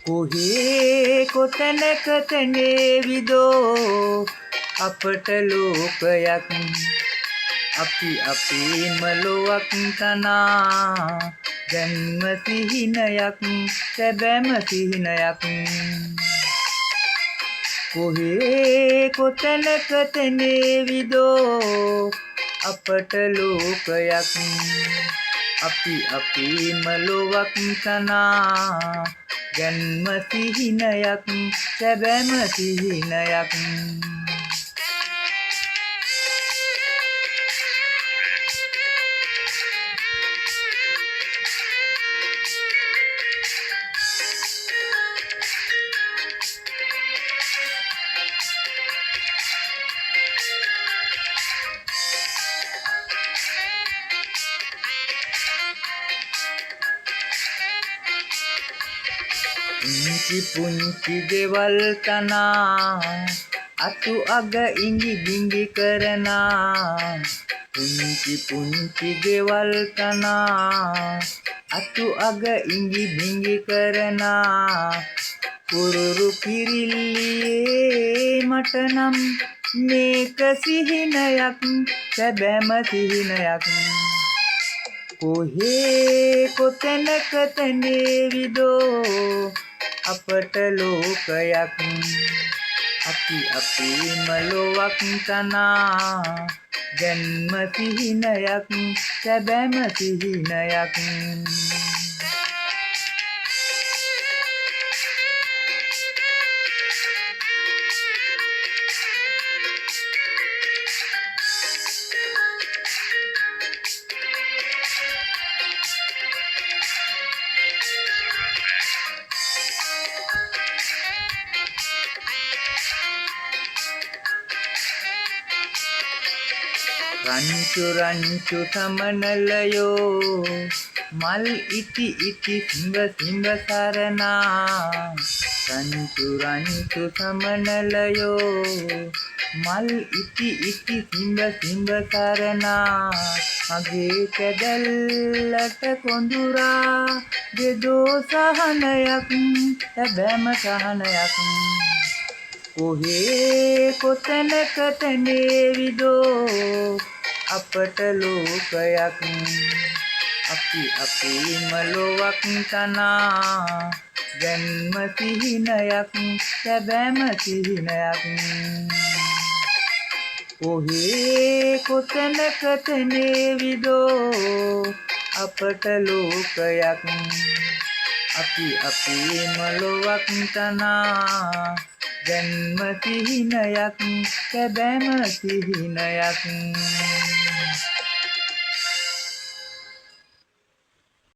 කොහේ කොතැනක තැනේවිදෝ අපට ලෝකයක් අපි අපේම ලොවක් තනා ජන්ම සිහිනයක් සැබෑම සිහිනයක් කොහේ කොතැනක තැනේවිදෝ අපට ලෝකයක් අපි අපේම ලොවක් තනා ජන්ම සිහිනයක් සැබෑම සිහිනයක් පුංචි පුංචි ගෙවල් තනා අතු අග ඉඟි බිඟි කරනා පුංචි පුංචි ගෙවල් තනා අතු අග ඉඟි බිඟි කරනා කුරුරු කිරිල්ලියේ මට නම් මේක සිහිනයක් සැබෑම සිහිනයක් කොහේ කොතැනක තැනේවිදෝ අපට ලෝකයක් අපි අපේම ලොවක් තනා ජන්ම සිහිනයක් සැබෑම සිහිනයක් රංචු රංචු සමනලයෝ මල් ඉති ඉති සිඹ සිඹ සරනා රංචු රංචු සමනලයෝ මල් ඉති ඉති සිඹ සිඹ සරනා මගේ කැදැල්ලට කොඳුරා දෙදෝ සහනයක් සැබෑම සහනයක් කොහේ කොතැනක තැනේවිදෝ අපට ලෝකයක් අපි අපේම ලොවක් තනා ජන්ම සිහිනයක් සැබෑම සිහිනයක් කොහේ කොතැනක තැනේවිදෝ අපට ලෝකයක් අපි අපේම ලොවක් තනා ජන්ම සිහිනයක් සැබෑම සිහිනයක්